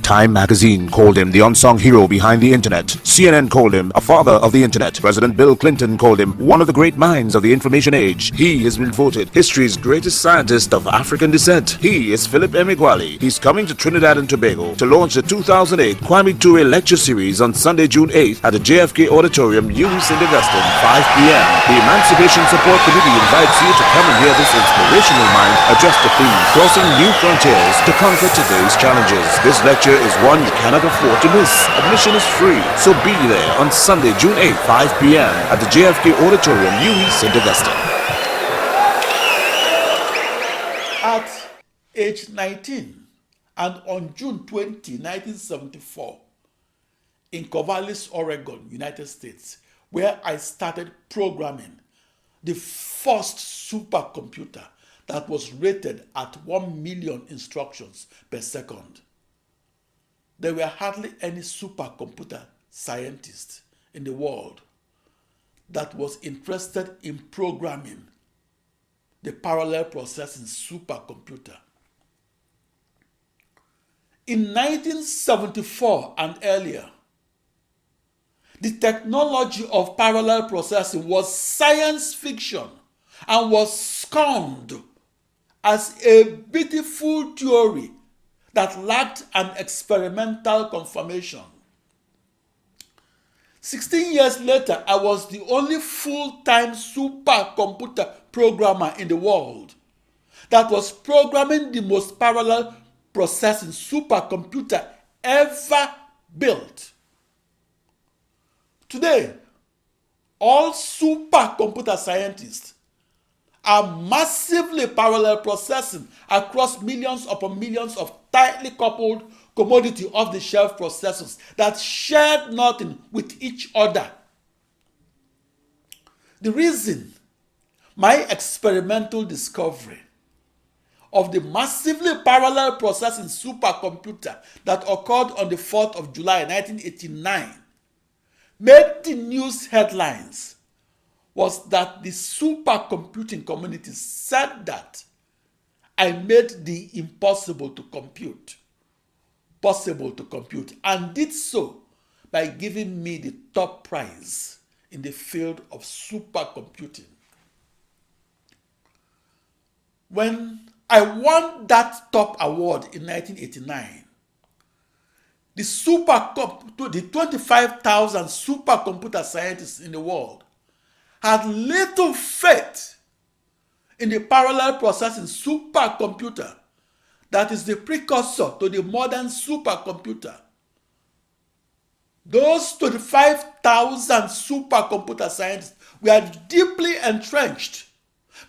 Time magazine called him the unsung hero behind the internet. CNN called him a father of the internet. President Bill Clinton called him one of the great minds of the information age. He has been voted history's greatest scientist of African descent. He is Philip Emeagwali. He's coming to Trinidad and Tobago to launch the 2008 Kwame Ture Lecture Series on Sunday, June 8th at the JFK Auditorium, UWI St. Augustine, 5 p.m. The Emancipation Support Committee invites you to come and hear this inspirational mind address the theme, Crossing New Frontiers to Conquer Today's Challenges. This lecture is one you cannot afford to miss. Admission is free, so be there on Sunday, June 8th, 5 p.m. at the JFK Auditorium, UWI St. Augustine. At age 19 and on June 20, 1974, in Corvallis, Oregon, United States, where I started programming the first supercomputer that was rated at 1 million instructions per second. There were hardly any supercomputer scientist in the world that was interested in programming the parallel processing supercomputer. In 1974 and earlier, the technology of parallel processing was science fiction and was scorned as a beautiful theory that lacked an experimental confirmation. 16 years later, I was the only full-time supercomputer programmer in the world that was programming the most parallel processing supercomputer ever built. Today, all supercomputer scientists are massively parallel processing across millions upon millions of tightly coupled commodity off-the-shelf processors that shared nothing with each other. The reason my experimental discovery of the massively parallel processing supercomputer that occurred on the 4th of July 1989 made the news headlines was that the supercomputing community said that I made the impossible to compute possible to compute, and did so by giving me the top prize in the field of supercomputing. When I won that top award in 1989, the 25,000 supercomputer scientists in the world had little faith in the parallel processing supercomputer that is the precursor to the modern supercomputer. Those 25,000 supercomputer scientists were deeply entrenched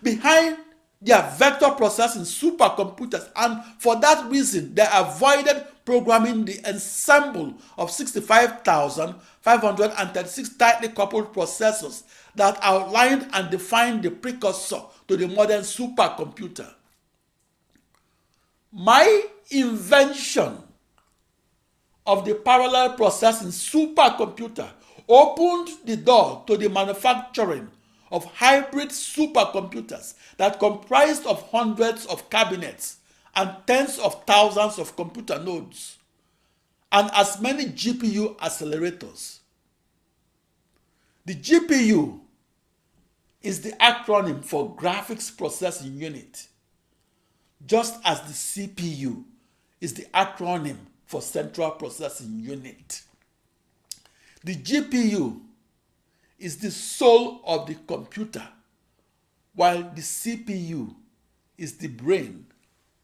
behind their vector processing supercomputers, and for that reason, they avoided programming the ensemble of 65,536 tightly coupled processors that outlined and defined the precursor to the modern supercomputer. My invention of the parallel processing supercomputer opened the door to the manufacturing of hybrid supercomputers that comprised of hundreds of cabinets and tens of thousands of computer nodes and as many GPU accelerators. The GPU is the acronym for Graphics Processing Unit, just as the CPU is the acronym for Central Processing Unit. The GPU is the soul of the computer, while the CPU is the brain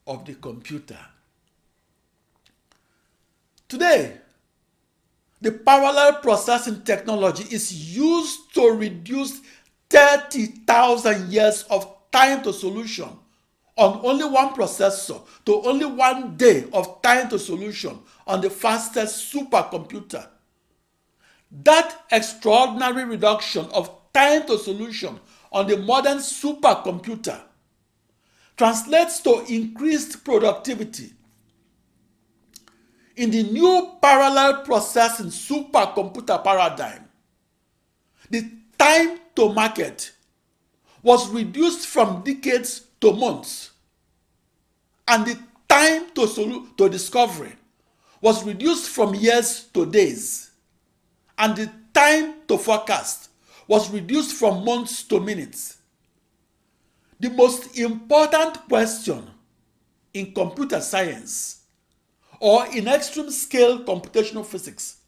of the computer. Today, the parallel processing technology is used to reduce 30,000 years of time to solution on only one processor to only 1 day of time to solution on the fastest supercomputer. That extraordinary reduction of time to solution on the modern supercomputer translates to increased productivity. In the new parallel processing supercomputer paradigm, the time to market was reduced from decades to months, and the time to discovery was reduced from years to days, and the time to forecast was reduced from months to minutes. The most important question in computer science, or in extreme scale computational physics,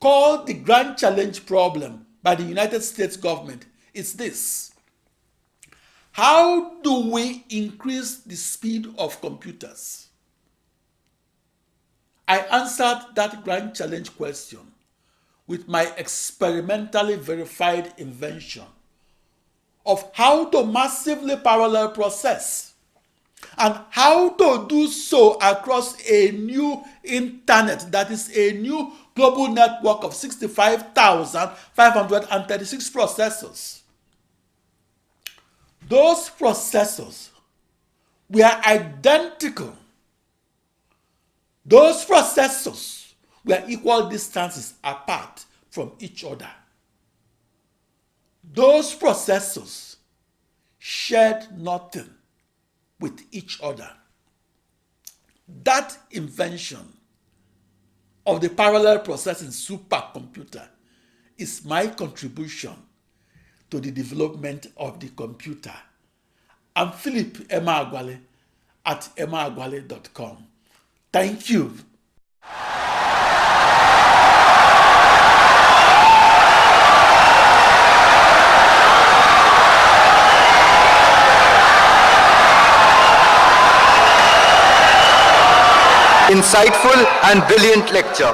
called the Grand Challenge problem by the United States government, is this: how do we increase the speed of computers? I answered that Grand Challenge question with my experimentally verified invention of how to massively parallel process, and how to do so across a new internet, that is a new global network of 65,536 processors. Those processors were identical. Those processors were equal distances apart from each other. Those processors shared nothing with each other. That invention of the parallel processing supercomputer is my contribution to the development of the computer. I'm Philip Emeagwali at emeagwali.com. Thank you. Insightful and brilliant lecture.